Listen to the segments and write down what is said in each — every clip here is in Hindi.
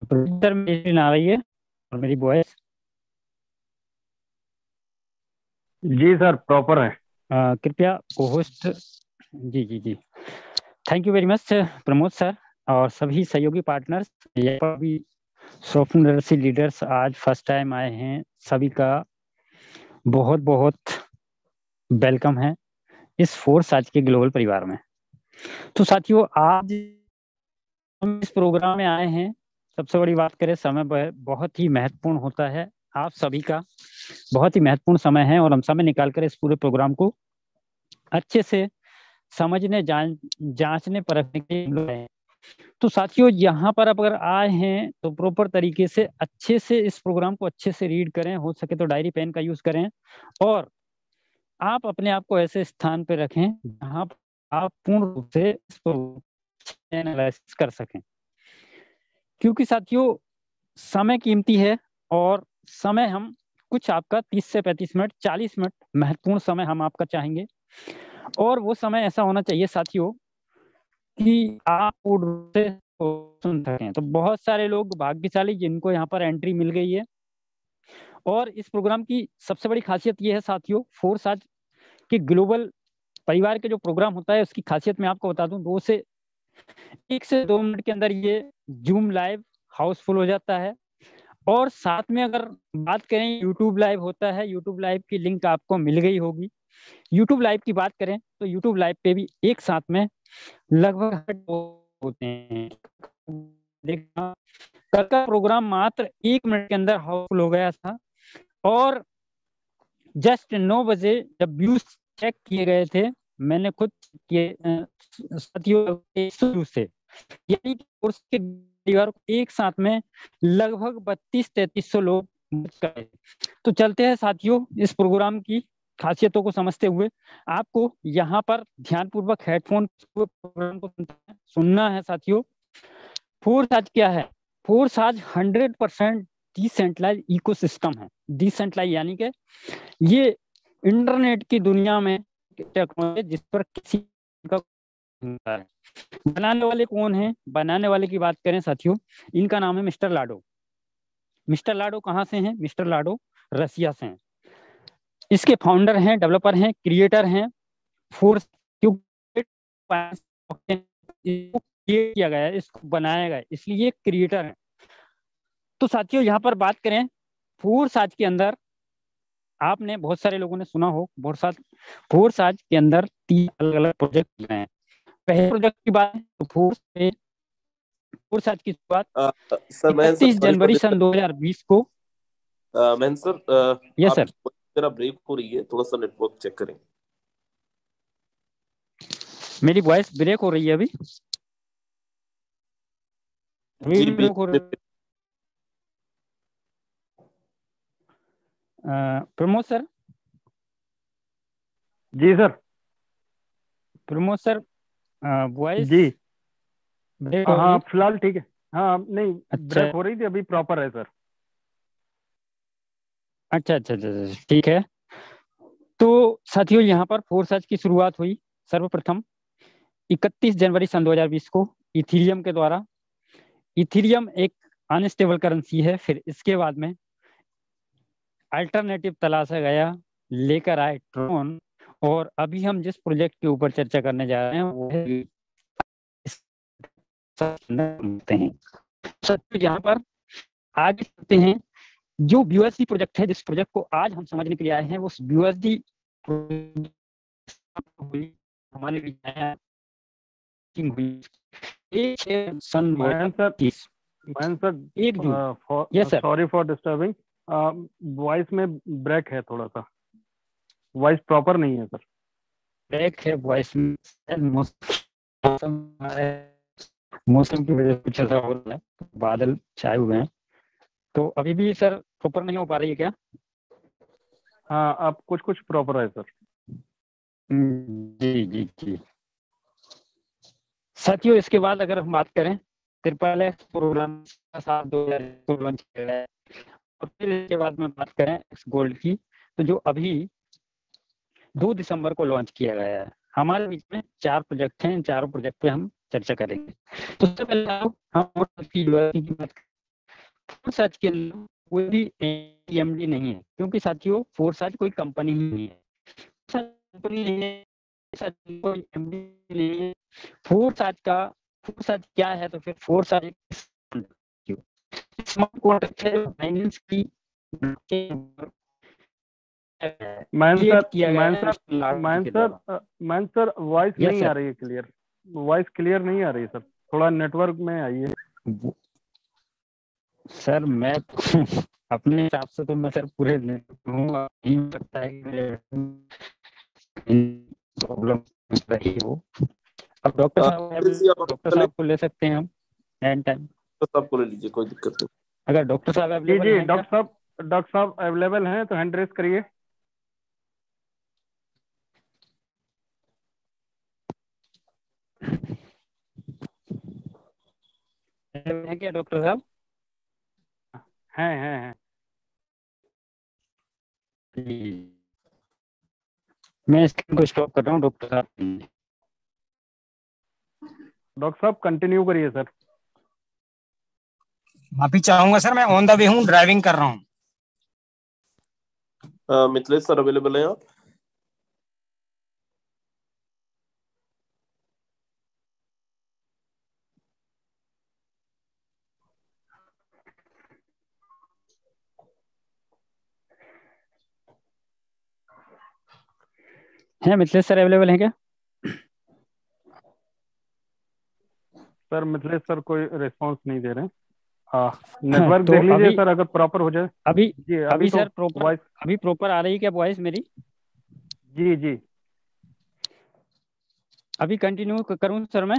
प्रोड्यूसर मेरी आ रही है और मेरी वॉइस जी सर, प्रॉपर है। कृपया को होस्ट। जी जी जी। Thank you very much Pramod sir और सभी सहयोगी पार्टनर्स। यहाँ पर भी स्वप्नदर्शी लीडर्स आज फर्स्ट टाइम आए हैं, सभी का बहुत बहुत वेलकम है इस फोर्स आज के ग्लोबल परिवार में। तो साथियों, आज हम इस प्रोग्राम में आए हैं। सबसे बड़ी बात करें, समय बहुत ही महत्वपूर्ण होता है। आप सभी का बहुत ही महत्वपूर्ण समय है और हम समय निकाल कर इस पूरे प्रोग्राम को अच्छे से समझने जांचने परखने के लिए हम लोग आए हैं। तो साथियों, यहाँ पर आप अगर आए हैं तो प्रॉपर तरीके से अच्छे से इस प्रोग्राम को अच्छे से रीड करें, हो सके तो डायरी पेन का यूज करें और आप अपने आप को ऐसे स्थान पे रखें जहाँ पर आप पूर्ण रूप से इसको एनालाइसिस कर सकें। क्योंकि साथियों, समय कीमती है और समय हम कुछ आपका 30 से 35 मिनट 40 मिनट महत्वपूर्ण समय हम आपका चाहेंगे। और वो समय ऐसा होना चाहिए साथियों कि आप पूर्ण रूप से सुन सकें। तो बहुत सारे लोग भाग्यशाली जिनको यहाँ पर एंट्री मिल गई है। और इस प्रोग्राम की सबसे बड़ी खासियत ये है साथियों, फोर्स आज के ग्लोबल परिवार के जो प्रोग्राम होता है उसकी खासियत मैं आपको बता दूं, 1 से 2 मिनट के अंदर ये जूम लाइव हाउसफुल हो जाता है। और साथ में अगर बात करें, यूट्यूब लाइव होता है। यूट्यूब लाइव की लिंक आपको मिल गई होगी। यूट्यूब लाइव की बात करें तो यूट्यूब लाइव पे भी एक साथ में लगभग 100 होते हैं। देखना, कल का प्रोग्राम मात्र 1 मिनट के अंदर हाउसफुल हो गया था और जस्ट 9 बजे जब व्यूज चेक किए गए थे, मैंने खुद किए साथियों 100 व्यूज थे। यानी कि कोर्स के परिवार को एक साथ में लगभग 32-33 लोग गए। तो चलते हैं साथियों, इस प्रोग्राम की खासियतों को समझते हुए आपको यहाँ पर ध्यानपूर्वक हेडफोन प्रोग्राम को सुनना है साथियों। फोर्स आज क्या है? फोर्स आज 100% डिसेंट्रलाइज इकोसिस्टम है। डिसेंट्रलाइज यानी कि ये इंटरनेट की दुनिया में टेक्नोलॉजी जिस पर किसी का है। बनाने वाले कौन है? बनाने वाले की बात करें साथियों, इनका नाम है मिस्टर लाडो। मिस्टर लाडो कहाँ से हैं? मिस्टर लाडो रसिया से हैं। इसके फाउंडर हैं, डेवलपर हैं, क्रिएटर हैं। फोर्स इसको क्रिएट किया गया है, इसको बनाया गया है, इसलिए ये क्रिएटर है। तो साथियों, यहाँ पर बात करें फोर्स आज के अंदर, आपने बहुत सारे लोगों ने सुना हो फोर्स आज के अंदर 3 अलग अलग प्रोजेक्ट हैं। पहले प्रोजेक्ट की बात है तो फोर्स आज की शुरुआत sir Mahendra sir, 31 sorry for जनवरी सन डिस्टर्ब। 2020 को। Mahendra sir, yes sir. आपकी वॉइस जरा ब्रेक हो रही है, थोड़ा सा नेटवर्क चेक करें। मेरी वॉइस ब्रेक हो रही है अभी? जी अभी ब्रेक हो रही है? प्रमोद सर। जी सर। प्रमोद सर, वॉइस जी। ब्रेक हो रही हाँ है? फिलहाल ठीक है। हाँ नहीं, अच्छा ब्रेक हो रही थी, अभी प्रॉपर है सर। अच्छा अच्छा अच्छा अच्छा, ठीक है। तो साथियों, यहाँ पर फोर्स आज की शुरुआत हुई सर्वप्रथम 31 जनवरी सन 2020 को इथीरियम के द्वारा। इथीरियम एक अनस्टेबल करेंसी है। फिर इसके बाद में अल्टरनेटिव तलाशा गया, लेकर आए ट्रोन। और अभी हम जिस प्रोजेक्ट के ऊपर चर्चा करने जा रहे हैं वो है हैं। सर यहाँ पर आगे चलते हैं। जो BUSD प्रोजेक्ट है, जिस प्रोजेक्ट को आज हम समझने के लिए आए हैं, वो BUSD हमारे लिए हुई सन महेंद्र सर, 2030 महेंद्र 1 जून। Yes sir, sir. Sorry for disturbing. Voice में ब्रेक है थोड़ा सा, वॉइस प्रॉपर नहीं है सर। ब्रेक है वॉइस में? मौसम मौसम की वजह से कुछ ऐसा हो रहा है, बादल छाए हुए हैं। तो अभी भी सर प्रॉपर नहीं हो पा रही है क्या? हाँ अब कुछ कुछ प्रॉपर है सर। जी जी जी। साथियों, इसके बाद अगर हम बात करें, ट्रिपल एक्स प्रोग्राम का साल 2000 लॉन्च किया गया है। और फिर इसके बाद में बात करें एक्स गोल्ड की, तो जो अभी 2 दिसंबर को लॉन्च किया गया है। हमारे बीच में 4 प्रोजेक्ट हैं, इन चारों प्रोजेक्ट पे हम चर्चा करेंगे। तो सबसे पहले हम की बात करें। फोरसाज के अंदर कोई भी एमडी नहीं है, क्योंकि साथियों फोरसाज कोई कंपनी ही नहीं है, कंपनी नहीं है, कोई एमडी नहीं है। फोरसाज क्या है, तो फिर फोरसाज एक स्मार्ट कॉन्ट्रैक्ट है, फाइनेंस की मैन क्रिएट सर किया गया मैन है सर लार्ड मैन के सर द्वारा। मैन सर वॉइस यस नहीं आ सर। रही है क्लियर, वॉइस क्लियर नहीं आ रही है सर, थोड़ा नेटवर्क में आइए। सर मैं अपने हिसाब से तो मैं सर पूरे हूँ, नहीं हो सकता है कि प्रॉब्लम रही हो। अब डॉक्टर साहब को ले सकते हैं हम एंड टाइम, डॉक्टर साहब को ले लीजिए, कोई दिक्कत नहीं। अगर डॉक्टर साहब जी अवेलेबल जी, हैं क्या? डॉक्टर साहब अवेलेबल हैं तो हैंड रेस करिए। है क्या डॉक्टर साहब? हैं। मैं स्क्रीन को स्टॉप कर रहा हूँ डॉक्टर साहब। डॉक्टर साहब कंटिन्यू करिए सर। माफी चाहूंगा सर, मैं ऑन द वे हूँ, ड्राइविंग कर रहा हूँ। मिथिलेश सर अवेलेबल हैं आप? है मिथिलेश सर अवेलेबल है क्या? सर मिथिलेश सर कोई रिस्पांस नहीं दे रहे हैं। नेटवर्क तो देख लीजिए अभी सर, अगर प्रॉपर हो जाए। अभी जी अभी तो सर प्रॉपर वॉइस, अभी प्रॉपर आ रही है क्या वॉइस मेरी? जी जी अभी कंटिन्यू करूं सर मैं?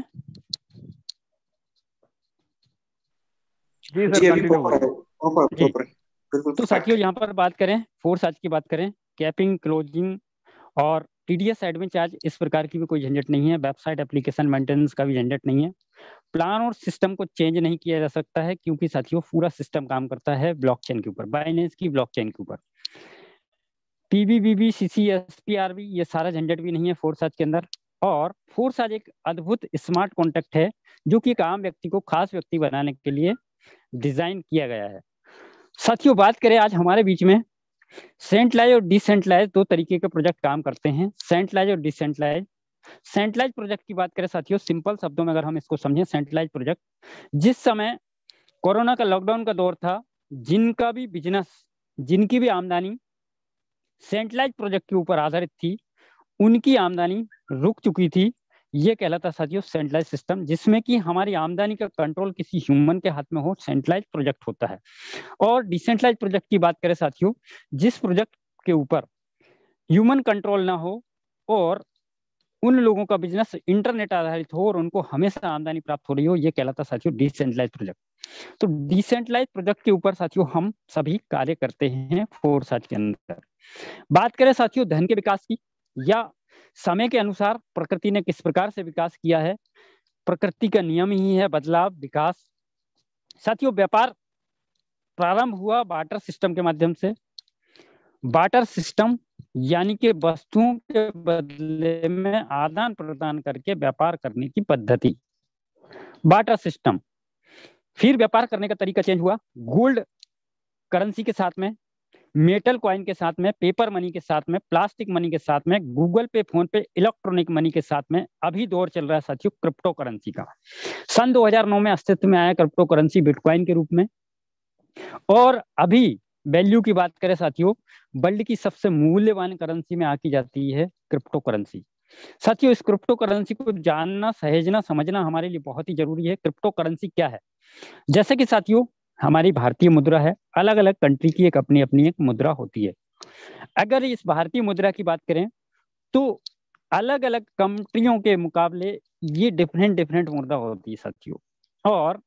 जी सर कंटिन्यू करिए। तो साथियों यहाँ पर बात करें, फोरसाज की बात करें, कैपिंग, क्लोजिंग और टीडीएस एडमिन चार्ज, इस प्रकार की भी कोई झंझट नहीं है। वेबसाइट एप्लीकेशन मेंटेनेंस का भी झंझट नहीं है। प्लान और सिस्टम को चेंज नहीं किया जा सकता है, क्योंकि साथियों पूरा सिस्टम काम करता है ब्लॉकचेन के ऊपर, बाइनेंस की ब्लॉकचेन के ऊपर। पीबीबीबी, सीसीएसपीआरबी, ये सारा झंझट भी नहीं है फोरसाज के अंदर। और फोरसाज एक अद्भुत स्मार्ट कॉन्ट्रैक्ट है, जो कि एक आम व्यक्ति को खास व्यक्ति बनाने के लिए डिजाइन किया गया है। साथियों बात करें आज हमारे बीच में सेंट्रलाइज और डिसेंट्रलाइज दो तरीके के प्रोजेक्ट काम करते हैं, सेंट्रलाइज और डिसेंट्रलाइज। सेंट्रलाइज प्रोजेक्ट की बात करें साथियों, सिंपल शब्दों में अगर हम इसको समझें, सेंट्रलाइज प्रोजेक्ट जिस समय कोरोना का लॉकडाउन का दौर था, जिनका भी बिजनेस, जिनकी भी आमदनी सेंट्रलाइज प्रोजेक्ट के ऊपर आधारित थी, उनकी आमदनी रुक चुकी थी। ये कहलाता साथियों सेंट्रलाइज सिस्टम, जिसमें कि हमारी आमदनी का कंट्रोल किसी ह्यूमन के हाथ में हो, सेंट्रलाइज प्रोजेक्ट होता है। और डिसेंट्रलाइज प्रोजेक्ट की बात करें साथियों, जिस प्रोजेक्ट के ऊपर ह्यूमन कंट्रोल ना हो और उन लोगों का बिजनेस इंटरनेट आधारित हो और उनको हमेशा आमदनी प्राप्त हो रही हो, ये कहलाता साथियों डिसेंट्रलाइज प्रोजेक्ट। तो डिसेंट्रलाइज प्रोजेक्ट के ऊपर साथियों हम सभी कार्य करते हैं फोरसाज के अंदर। बात करें साथियों धन के विकास की, या समय के अनुसार प्रकृति ने किस प्रकार से विकास किया है, प्रकृति का नियम ही है बदलाव, विकास। साथियों व्यापार प्रारंभ हुआ बार्टर सिस्टम के माध्यम से। बार्टर सिस्टम यानी कि वस्तुओं के बदले में आदान प्रदान करके व्यापार करने की पद्धति, बार्टर सिस्टम। फिर व्यापार करने का तरीका चेंज हुआ, गोल्ड करेंसी के साथ में, मेटल कॉइन के साथ में, पेपर मनी के साथ में, प्लास्टिक मनी के साथ में, गूगल पे, फोन पे, इलेक्ट्रॉनिक मनी के साथ में। अभी दौर चल रहा है साथियों क्रिप्टो करेंसी का। सन 2009 में अस्तित्व में आया क्रिप्टो करेंसी बिटकॉइन के रूप में। और अभी वैल्यू की बात करें साथियों, वर्ल्ड की सबसे मूल्यवान करेंसी में आकी जाती है क्रिप्टो करेंसी। साथियों इस क्रिप्टो करेंसी को जानना, सहेजना, समझना हमारे लिए बहुत ही जरूरी है। क्रिप्टो करेंसी क्या है? जैसे कि साथियों हमारी भारतीय मुद्रा है, अलग अलग कंट्री की एक अपनी अपनी एक मुद्रा होती है। अगर इस भारतीय मुद्रा की बात करें तो अलग अलग कंट्रियों के मुकाबले ये डिफरेंट मुद्रा होती है साथियों। और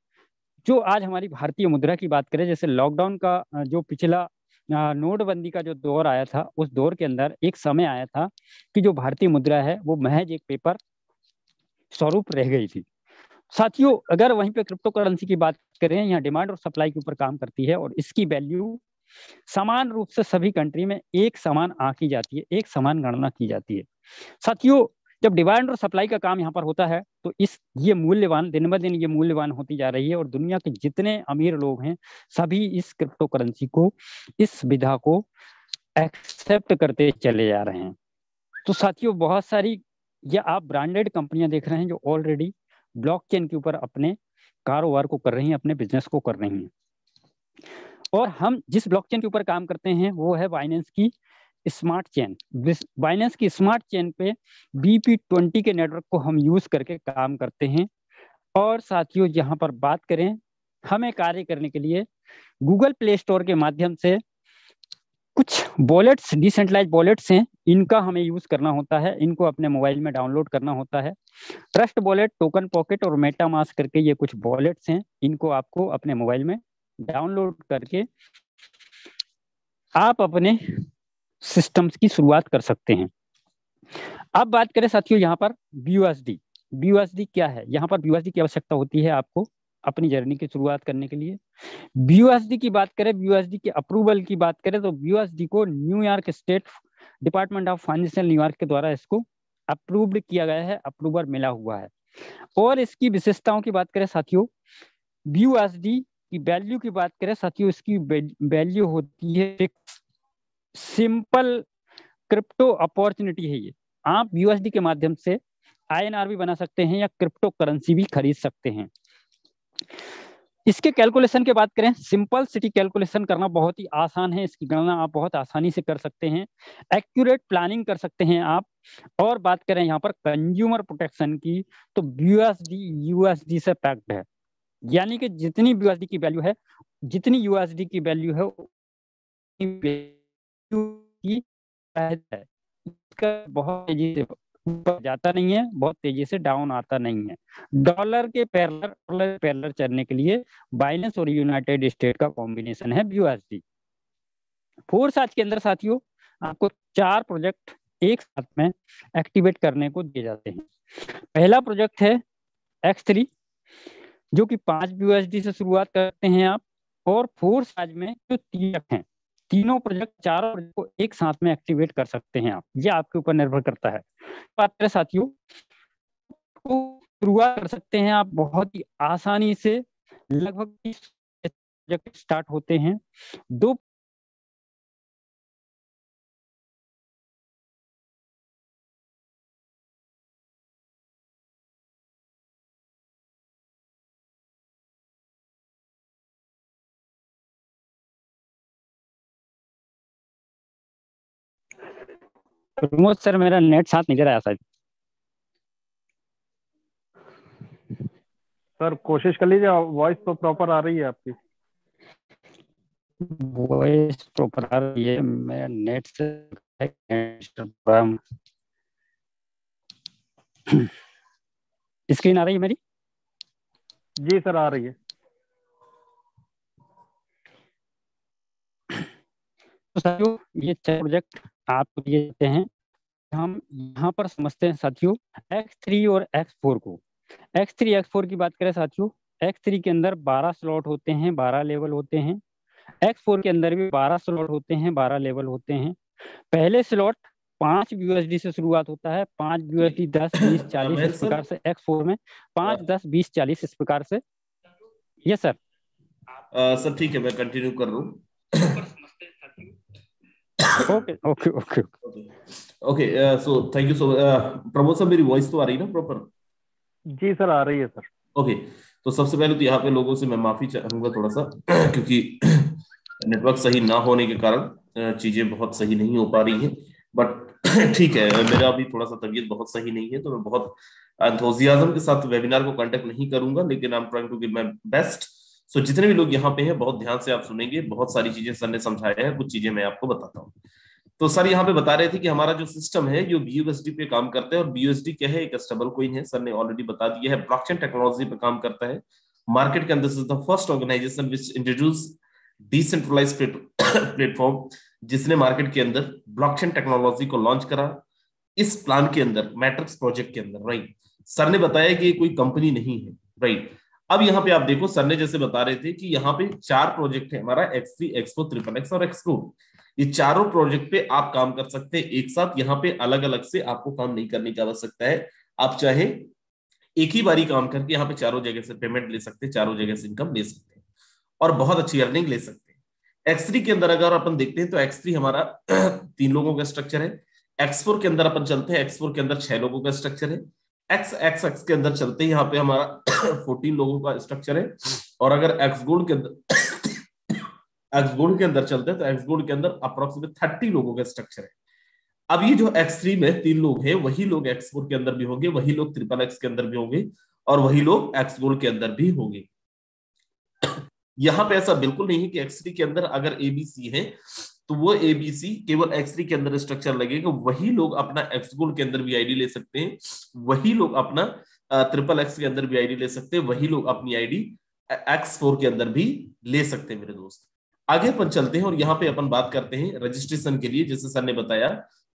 जो आज हमारी भारतीय मुद्रा की बात करें, जैसे लॉकडाउन का जो पिछला नोटबंदी का जो दौर आया था, उस दौर के अंदर एक समय आया था कि जो भारतीय मुद्रा है वो महज एक पेपर स्वरूप रह गई थी। साथियों अगर वहीं पे क्रिप्टो करेंसी की बात करें, यहाँ डिमांड और सप्लाई के ऊपर काम करती है और इसकी वैल्यू समान रूप से सभी कंट्री में एक समान आंकी जाती है, एक समान गणना की जाती है। साथियों जब डिमांड और सप्लाई का काम यहाँ पर होता है तो ये मूल्यवान, दिन ब दिन ये मूल्यवान होती जा रही है, और दुनिया के जितने अमीर लोग हैं सभी इस क्रिप्टो करेंसी को, इस सुविधा को एक्सेप्ट करते चले जा रहे हैं। तो साथियों, बहुत सारी ये आप ब्रांडेड कंपनियां देख रहे हैं जो ऑलरेडी ब्लॉकचेन के ऊपर अपने कारोबार को कर रही हैं, अपने बिजनेस को कर रही हैं। और हम जिस ब्लॉकचेन के ऊपर काम करते हैं वो है बाइनेंस की स्मार्ट चेन। बाइनेंस की स्मार्ट चेन पे BP20 के नेटवर्क को हम यूज करके काम करते हैं। और साथियों, यहाँ पर बात करें, हमें कार्य करने के लिए गूगल प्ले स्टोर के माध्यम से कुछ वॉलेट्स, डिसेंट्रलाइज वॉलेट्स हैं, इनका हमें यूज करना होता है, इनको अपने मोबाइल में डाउनलोड करना होता है। ट्रस्ट वॉलेट, टोकन पॉकेट और मेटामास्क करके ये कुछ वॉलेट्स हैं, इनको आपको अपने मोबाइल में डाउनलोड करके आप अपने सिस्टम्स की शुरुआत कर सकते हैं। अब बात करें साथियों यहाँ पर BUSD। BUSD क्या है? यहाँ पर BUSD की आवश्यकता होती है आपको अपनी जर्नी की शुरुआत करने के लिए। BUSD की बात करें, BUSD के अप्रूवल की बात करें तो BUSD को New York state department of financial New York के द्वारा इसको अप्रूव्ड किया गया है, अप्रूवल मिला हुआ है। और इसकी विशेषताओं की बात करें साथियों, BUSD की वैल्यू की बात करें साथियों, इसकी वैल्यू होती है सिंपल क्रिप्टो अपॉर्चुनिटी है ये। आप BUSD के माध्यम से INR भी बना सकते हैं या क्रिप्टो करेंसी भी खरीद सकते हैं। इसके कैलकुलेशन की बात करें, सिंपल सिटी कैलकुलेशन करना बहुत ही आसान है, इसकी गणना आप बहुत आसानी से कर सकते हैं, एक्यूरेट प्लानिंग कर सकते हैं आप। और बात करें यहाँ पर कंज्यूमर प्रोटेक्शन की तो USD से पैक्ड है, यानी कि जितनी BUSD की वैल्यू है, जितनी USD की वैल्यू है इसका बहुत तेजी से ऊपर जाता नहीं है, बहुत तेजी से डाउन आता नहीं है। डॉलर के पैरेलल चलने के लिए बाइनेंस और यूनाइटेड स्टेट का कॉम्बिनेशन है BUSD। फोर्स आज के अंदर साथियों आपको 4 प्रोजेक्ट एक साथ में एक्टिवेट करने को दिए जाते हैं। पहला प्रोजेक्ट है X3 जो कि 5 BUSD से शुरुआत करते हैं आप, और फोर्स आज में जो 3 हैं, तीनों प्रोजेक्ट, चारों प्रोजेक्ट को एक साथ में एक्टिवेट कर सकते हैं आप, ये आपके ऊपर निर्भर करता है। बात करें साथियों, शुरुआत कर सकते हैं आप बहुत ही आसानी से, लगभग 30 प्रोजेक्ट स्टार्ट होते हैं। 2 प्रमोद सर, मेरा नेट साथ नहीं दे रहा है शायद। सर प्रॉपर कर लीजिए, वॉइस तो प्रॉपर आ रही है आपकी। वॉइस प्रॉपर आ रही है, मेरा नेट से स्क्रीन आ रही है मेरी? जी सर, आ रही है। तो साथियों, ये 4 प्रोजेक्ट आपको दिए जाते हैं। हम यहाँ पर समझते हैं साथियों X3 और X4 को। X3 X4 की बात करें साथियों, X3 के अंदर 12 स्लॉट होते हैं, 12 लेवल होते हैं। X4 के अंदर भी 12 स्लॉट होते हैं, 12 लेवल होते हैं। पहले स्लॉट 5 BUSD से शुरुआत होता है, 5 BUSD 10, 20, 40 इस प्रकार से। X4 में 5, 10, 20, 40 इस प्रकार से। ये सर सर ठीक है, मैं कंटिन्यू कर रहा हूँ। Okay okay okay okay so thank you so. Pramod sir, मेरी वॉइस तो आ रही है ना प्रॉपर? जी सर, आ रही है सर। ओके, तो सबसे पहले तो यहाँ पे लोगों से मैं माफी चाहूंगा थोड़ा सा, क्योंकि नेटवर्क सही ना होने के कारण चीजें बहुत सही नहीं हो पा रही हैं। बट ठीक है, मेरा अभी थोड़ा सा तबीयत बहुत सही नहीं है, तो मैं बहुत एंथुसियाज्म के साथ वेबिनार को कंडक्ट नहीं करूंगा, लेकिन I am trying to give my best. So जितने भी लोग यहाँ पे हैं, बहुत ध्यान से आप सुनेंगे। बहुत सारी चीजें सर ने समझाया है, कुछ चीजें मैं आपको बताता हूँ। तो सर यहाँ पे बता रहे थे कि हमारा जो सिस्टम है जो BUSD पे काम करता है, और BUSD क्या है? एक स्टेबल कॉइन है, सर ने ऑलरेडी बता दिया है। ब्लॉकचेन टेक्नोलॉजी पे काम करता है मार्केट के अंदर। This is the first organisation which introduce decentralised platform, जिसने मार्केट के अंदर ब्लॉकचेन टेक्नोलॉजी को लॉन्च करा इस प्लान के अंदर, मैट्रिक्स प्रोजेक्ट के अंदर। राइट, सर ने बताया कि ये कोई कंपनी नहीं है। राइट, अब यहाँ पे आप देखो, सर ने जैसे बता रहे थे कि यहाँ पे 4 प्रोजेक्ट है हमारा, X3, X4, XXX और X2। ये चारों प्रोजेक्ट पे आप काम कर सकते हैं एक साथ। यहाँ पे अलग अलग से आपको काम नहीं करने की आवश्यकता है। आप चाहे एक ही बारी काम करके यहाँ पे चारों जगह से पेमेंट ले सकते हैं, चारों जगह से इनकम ले सकते हैं और बहुत अच्छी अर्निंग ले सकते हैं। X3 के अंदर अगर अपन देखते हैं तो X3 हमारा 3 लोगों का स्ट्रक्चर है। X4 के अंदर अपन चलते हैं, X4 के अंदर 6 लोगों का स्ट्रक्चर है। X के अंदर चलते हैं, यहाँ पे हमारा 14 लोगों का स्ट्रक्चर है। और अगर X गोल्ड के अंदर चलते हैं तो X गोल्ड के अंदर अप्रोक्सीमेट 30 लोगों का स्ट्रक्चर है। अब ये जो X3 में 3 लोग हैं, वही लोग X4 के अंदर भी होंगे, वही लोग XXX के अंदर भी होंगे और वही लोग X गोल्ड के अंदर भी होंगे। यहाँ पे ऐसा बिल्कुल नहीं है कि X3 के अंदर अगर ABC है तो वो ABC केवल X3 के अंदर स्ट्रक्चर लगेगा, वही लोग अपना X गोल्ड के अंदर भी आईडी ले सकते हैं, वही लोग अपना XXX के अंदर भी आईडी ले सकते हैं, वही लोग अपनी आईडी X4 के अंदर भी ले सकते हैं। मेरे दोस्त आगे अपन चलते हैं और यहाँ पे अपन बात करते हैं रजिस्ट्रेशन के लिए। जैसे सर ने बताया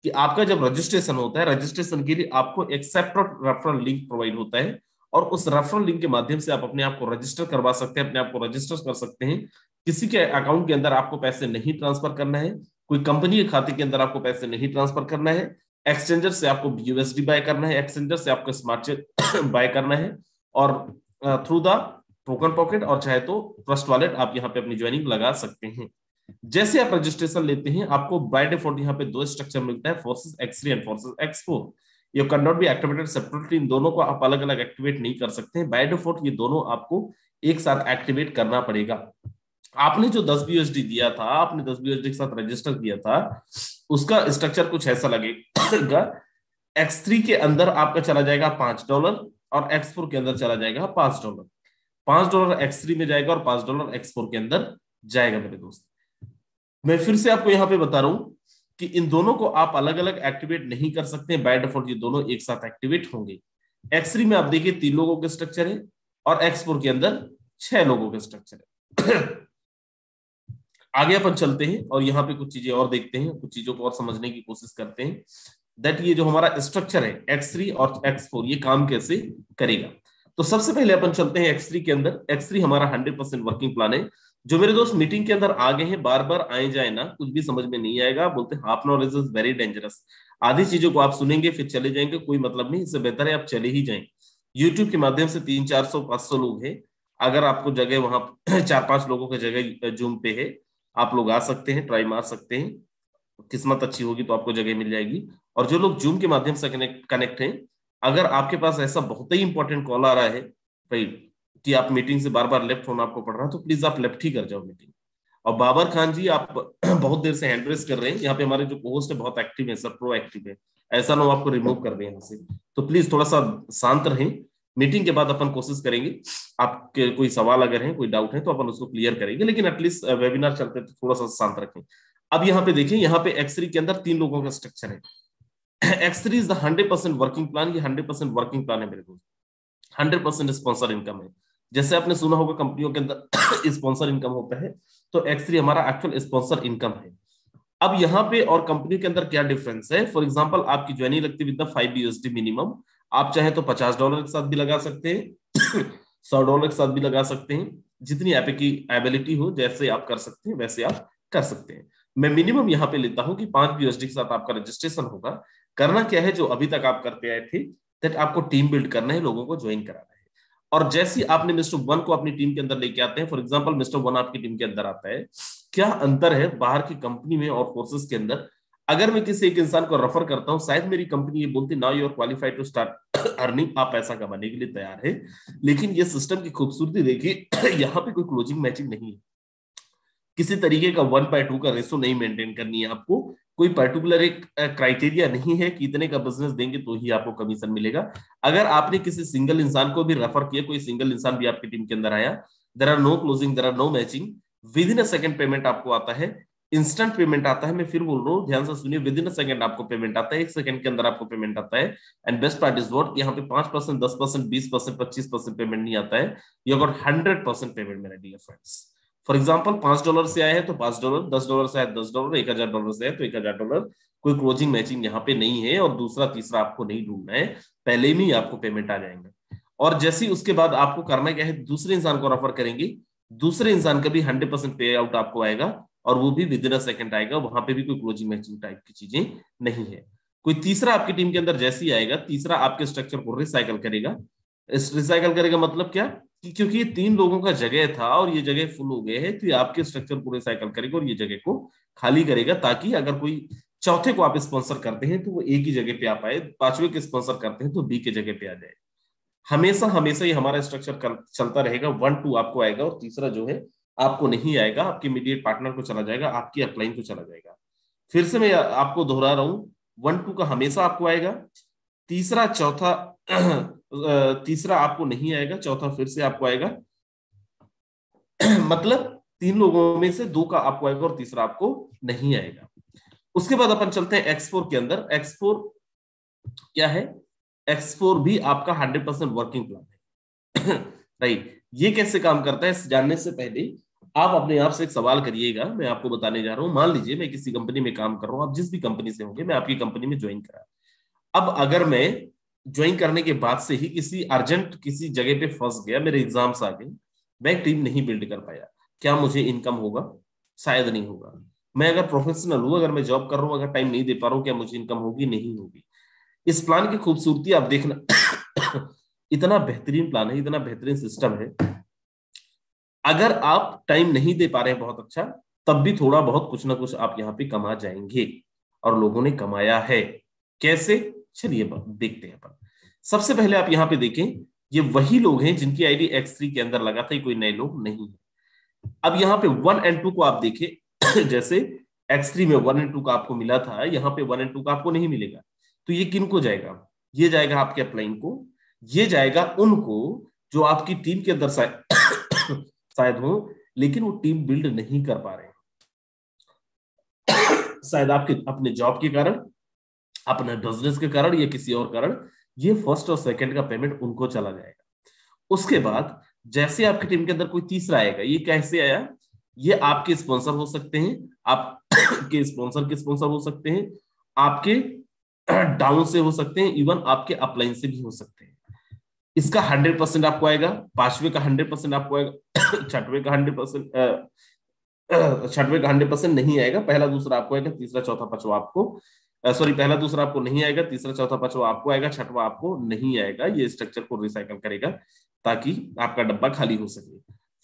कि आपका जब रजिस्ट्रेशन होता है, रजिस्ट्रेशन के लिए आपको एक सेपरेट रेफरल लिंक प्रोवाइड होता है और उस रेफरल लिंक के माध्यम से आप अपने आप को रजिस्टर करवा सकते हैं, अपने आप को रजिस्टर कर सकते हैं। किसी के अकाउंट के अंदर आपको पैसे नहीं ट्रांसफर करना है, कोई कंपनी के खाते के अंदर आपको पैसे नहीं ट्रांसफर करना है, एक्सचेंजर से आपको USD बाय करना है, एक्सचेंजर से आपको स्मार्ट चेक बाय करना है और थ्रू द टोकन पॉकेट और चाहे तो ट्रस्ट वॉलेट आप यहाँ पे अपनी ज्वाइनिंग लगा सकते हैं। जैसे आप रजिस्ट्रेशन लेते हैं आपको बाय डिफॉल्ट यहाँ पे 2 स्ट्रक्चर मिलता है, forces X3 and forces X4। ये can not be activated separately, इन दोनों को आप अलग अलग एक्टिवेट नहीं कर सकते हैं। बाय डिफॉल्ट ये दोनों आपको एक साथ एक्टिवेट करना पड़ेगा। आपने जो 10 BUSD दिया था, आपने 10 BUSD के साथ रजिस्टर किया था, उसका स्ट्रक्चर कुछ ऐसा लगेगा। X3 के अंदर आपका चला जाएगा $5 और X4 के अंदर चला जाएगा $5। $5 X3 में जाएगा और $5 X4 के अंदर जाएगा। मेरे दोस्त मैं फिर से आपको यहाँ पे बता रहा हूं कि इन दोनों को आप अलग अलग एक्टिवेट नहीं कर सकते, बाय डिफॉल्ट ये दोनों एक साथ एक्टिवेट होंगे। X3 में आप देखिए 3 लोगों के स्ट्रक्चर है और X4 के अंदर 6 लोगों के स्ट्रक्चर है। आगे अपन चलते हैं और यहाँ पे कुछ चीजें और देखते हैं, कुछ चीजों को और समझने की कोशिश करते हैं दैट ये जो हमारा स्ट्रक्चर है X3 और X4 ये काम कैसे करेगा। तो सबसे पहले अपन चलते हैं X3 के अंदर। X3 हमारा 100% वर्किंग प्लान है। जो मेरे दोस्त मीटिंग के अंदर आ गए हैं, बार बार आए जाए ना, कुछ भी समझ में नहीं आएगा, बोलते half knowledge is very dangerous. आधी चीजों को आप सुनेंगे फिर चले जाएंगे, कोई मतलब नहीं, इससे बेहतर है आप चले ही जाएं। यूट्यूब के माध्यम से 300-400-500 लोग हैं, अगर आपको जगह वहां 4-5 लोगों की जगह जूम पे है, आप लोग आ सकते हैं, ट्राई मार सकते हैं, किस्मत अच्छी होगी तो आपको जगह मिल जाएगी। और जो लोग जूम के माध्यम से कनेक्ट हैं, अगर आपके पास ऐसा बहुत ही इंपॉर्टेंट कॉल आ रहा है राइट कि आप मीटिंग से बार बार लेफ्ट होना आपको पड़ रहा है, तो प्लीज आप लेफ्ट ही कर जाओ मीटिंग। और बाबर खान जी आप बहुत देर से हैंड रेस कर रहे हैं, यहाँ पे हमारे जो होस्ट है बहुत एक्टिव है सर, प्रो एक्टिव है, ऐसा ना हो आपको रिमूव कर दें यहाँ से, तो प्लीज थोड़ा सा शांत रहें। मीटिंग के बाद अपन कोशिश करेंगे, आपके कोई सवाल अगर है, कोई डाउट है तो अपन उसको क्लियर करेंगे, लेकिन एटलीस्ट वेबिनार चलते तो थोड़ा सा शांत रखें। अब यहाँ पे देखिए, यहाँ पे X3 के अंदर 3 लोगों का स्ट्रक्चर है। X3 is the 100% working plan. ये 100% वर्किंग प्लान है मेरे दोस्त, 100% स्पॉन्सर इनकम है। जैसे आपने सुना होगा कंपनियों के अंदर स्पॉन्सर इनकम होता है, तो X3 हमारा एक्चुअल स्पॉन्सर इनकम है। अब यहाँ पे और कंपनी के अंदर क्या डिफरेंस है, फॉर एग्जांपल आपकी ज्वाइनिंग लगती है विद द 5 USD मिनिमम, आप चाहे तो $50 के साथ भी लगा सकते हैं, $100 के साथ भी लगा सकते हैं, जितनी ऐप की एबिलिटी हो, जैसे आप कर सकते हैं वैसे आप कर सकते हैं। मैं मिनिमम यहाँ पे लेता हूं कि 5 USD के साथ आपका रजिस्ट्रेशन होगा। करना क्या है, जो अभी तक आप करते आए थे, दैट आपको टीम बिल्ड करना है, लोगों को ज्वाइन कराना है। और जैसे आपने मिस्टर 1 को अपनी टीम के अंदर लेके आते हैं, फॉर एग्जांपल मिस्टर 1 आपकी टीम के अंदर आता है, क्या अंतर है बाहर की कंपनी में और फोर्सेस के अंदर। अगर मैं किसी एक इंसान को रेफर करता हूं, शायद मेरी कंपनी ये बोलती now you are qualified to start earning, आप पैसा कमाने के लिए तैयार है, लेकिन ये सिस्टम की खूबसूरती देखिए, यहाँ पे कोई क्लोजिंग मैचिंग नहीं है, किसी तरीके का 1/2 का रेशो नहीं मेंटेन करनी है आपको, कोई पर्टिकुलर एक क्राइटेरिया नहीं है कि इतने का बिजनेस देंगे तो ही आपको कमीशन मिलेगा। अगर आपने किसी सिंगल इंसान को भी रेफर किया, कोई सिंगल इंसान भी आपकी टीम के अंदर आया, there are no closing, there are no matching, within a second payment आपको आता है, इंस्टेंट पेमेंट आता है। मैं फिर बोल रहा हूँ, ध्यान से सुनिए, विद इन अ सेकंड आपको पेमेंट आता है, 1 सेकंड के अंदर आपको पेमेंट आता है। And best part is what, यहाँ पे 5%, 10%, 20%, 25% पेमेंट नहीं आता है, यू गॉट 100% पेमेंट मेरे डियर फ्रेंड्स। फॉर एग्जाम्पल $5 से आया है तो $5, $10 से आया $10, $1000 से आया तो $1000, कोई क्लोजिंग मैचिंग यहाँ पे नहीं है। और दूसरा तीसरा आपको नहीं ढूंढना है, पहले में ही आपको पेमेंट आ जाएंगे। और जैसे ही उसके बाद आपको करना क्या है, दूसरे इंसान को रेफर करेंगे, दूसरे इंसान का भी 100% पे आउट आपको आएगा और वो भी विद इन अ सेकंड आएगा, वहां पे भी कोई क्लोजिंग मैचिंग टाइप की चीजें नहीं है। कोई तीसरा आपकी टीम के अंदर जैसे ही आएगा, तीसरा आपके स्ट्रक्चर को रिसाइकल करेगा। रिसाइकल करेगा मतलब क्या कि क्योंकि ये 3 लोगों का जगह था और ये जगह फुल हो गए हैं, तो ये आपके स्ट्रक्चर को रिसाइकल करेगा और ये जगह को खाली करेगा, ताकि अगर कोई चौथे को आप स्पॉन्सर करते हैं तो वो ए की जगह पे आ पाए, 5वें के स्पॉन्सर करते हैं तो बी के जगह पे आ जाए। हमेशा हमेशा ये हमारा स्ट्रक्चर चलता रहेगा। 1 2 आपको आएगा और तीसरा जो है आपको नहीं आएगा, आपके इमीडिएट पार्टनर को चला जाएगा, आपकी अपलाइन को चला जाएगा। फिर से मैं आपको दोहरा रहा हूं, 1 2 का हमेशा आपको आएगा, तीसरा चौथा तीसरा आपको नहीं आएगा, चौथा फिर से आपको आएगा। मतलब 3 लोगों में से 2 का आपको आएगा और तीसरा आपको नहीं आएगा। उसके बाद अपन चलते हैं X4 के अंदर। X4 क्या है? X4 भी आपका 100% वर्किंग प्लान है। राइट, ये कैसे काम करता है जानने से पहले आप अपने आप से एक सवाल करिएगा। मैं आपको बताने जा रहा हूं, मान लीजिए मैं किसी कंपनी में काम कर रहा हूं, आप जिस भी कंपनी से होंगे, मैं आपकी कंपनी में ज्वाइन करा। अब अगर मैं ज्वाइन करने के बाद से ही किसी अर्जेंट किसी जगह पे फंस गया, मेरे एग्जाम्स आ गए, मैं एक टीम नहीं बिल्ड कर पाया, क्या मुझे इनकम होगा? शायद नहीं होगा। मैं अगर प्रोफेशनल हूं, अगर मैं जॉब कर रहा हूं, अगर टाइम नहीं दे पा रहा हूं, क्या मुझे इनकम होगी? नहीं होगी। इस प्लान की खूबसूरती आप देखना। इतना बेहतरीन प्लान है, इतना बेहतरीन सिस्टम है। अगर आप टाइम नहीं दे पा रहे हैं बहुत अच्छा, तब भी थोड़ा बहुत कुछ ना कुछ आप यहाँ पे कमा जाएंगे, और लोगों ने कमाया है। कैसे? चलिए देखते हैं अपन। सबसे पहले आप यहाँ पे देखें, ये वही लोग हैं जिनकी आईडी X3 के अंदर लगा था, ये कोई नए लोग नहीं है। अब यहाँ पे 1 और 2 को आप देखें, जैसे X3 में 1 और 2 का आपको मिला था, यहाँ पे 1 और 2 का आपको नहीं मिलेगा, तो ये किन को जाएगा? ये जाएगा आपके अपलाइन को, ये जाएगा उनको जो आपकी टीम के अंदर शायद हो, लेकिन वो टीम बिल्ड नहीं कर पा रहे हैं, शायद आपके अपने जॉब के कारण, अपने बिजनेस के कारण या किसी और कारण। ये फर्स्ट और सेकंड का पेमेंट उनको चला जाएगा। उसके बाद जैसे आपकी टीम के अंदर कोई तीसरा आएगा, ये कैसे आया? ये आपके स्पॉन्सर हो सकते हैं, आपके स्पॉन्सर के स्पॉन्सर हो सकते हैं, आपके डाउन से हो सकते हैं, इवन आपके अपलाइन से भी हो सकते हैं। इसका 100% आपको आएगा, 5वें का 100% आपको आएगा, 6वें का 100%, 6वें का 100% नहीं आएगा। पहला दूसरा आपको आएगा, तीसरा चौथा पांचवा आपको सॉरी पहला दूसरा आपको नहीं आएगा, तीसरा चौथा पांचवा आपको आएगा, छठवा आपको नहीं आएगा। ये स्ट्रक्चर को रिसाइकल करेगा ताकि आपका डब्बा खाली हो सके।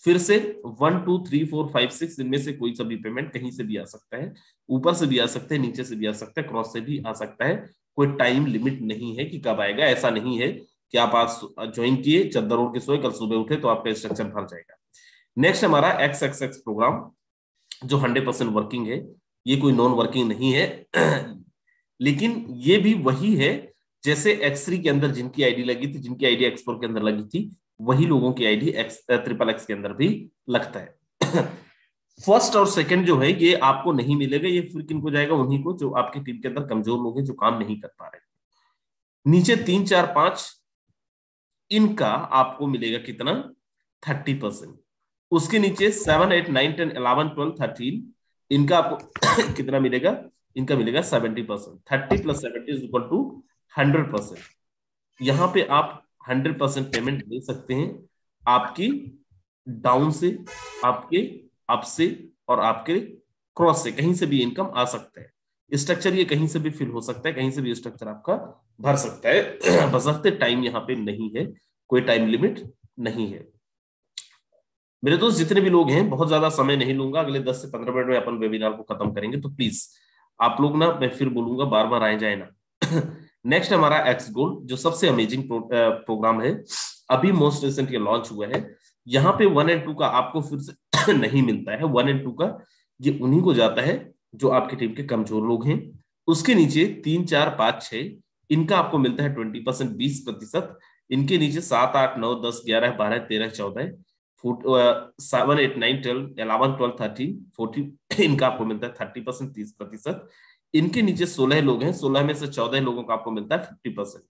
फिर से 1 2 3 4 5 6 इनमें से कोई सा भी पेमेंट कहीं से भी आ सकता है, ऊपर से भी आ सकता है, नीचे से भी आ सकता है, क्रॉस से भी आ सकता है। कोई टाइम लिमिट नहीं है कि कब आएगा। ऐसा नहीं है कि आप आज ज्वाइन किए, चद्दर ओढ़ के सोए, कल सुबह उठे तो आपका स्ट्रक्चर भर जाएगा। नेक्स्ट हमारा XXX प्रोग्राम, जो 100% वर्किंग है। ये कोई नॉन वर्किंग नहीं है, लेकिन ये भी वही है जैसे X3 के अंदर जिनकी आईडी लगी थी, जिनकी आईडी X4 के अंदर लगी थी, वही लोगों की आईडी XXX के अंदर भी लगता है। फर्स्ट और सेकंड जो है ये आपको नहीं मिलेगा, ये फिर किनको जाएगा? उन्हीं को जो आपकी टीम के अंदर कमजोर लोग हैं, जो काम नहीं कर पा रहे। नीचे 3 4 5 इनका आपको मिलेगा कितना? 30%। उसके नीचे 7 8 9 10 11 12 13 इनका आपको कितना मिलेगा? इनका मिलेगा 70%। 30 + 70 = 100%। यहां पे आप 100% पेमेंट दे सकते हैं, आपकी डाउन से, आपके अप से और आपके क्रॉस से, कहीं से भी इनकम आ सकता है। स्ट्रक्चर ये कहीं से भी फिल हो सकता है, कहीं से भी स्ट्रक्चर आपका भर सकता है, बशर्ते टाइम यहाँ पे नहीं है, कोई टाइम लिमिट नहीं है। मेरे दोस्त जितने भी लोग हैं, बहुत ज्यादा समय नहीं लूंगा, अगले 10 से 15 मिनट में अपन वेबिनार को खत्म करेंगे, तो प्लीज आप लोग ना, मैं फिर बोलूंगा, बार बार आए जाए ना। नेक्स्ट हमारा X गोल्ड, जो सबसे अमेजिंग प्रोग्राम है, अभी मोस्ट रिसेंट ये लॉन्च हुआ है। यहाँ पे 1 और 2 का आपको फिर से नहीं मिलता है। 1 और 2 का ये उन्हीं को जाता है जो आपकी टीम के कमजोर लोग हैं। उसके नीचे 3 4 5 6 इनका आपको मिलता है 20%, 20%। इनके नीचे 7 8 9 10 11 12 13 14 7 8 9 10 11 12 13 14 इनका आपको मिलता है 30%, 30%। इनके नीचे 16 लोग हैं, 16 में से 14 लोगों का आपको मिलता है 50%।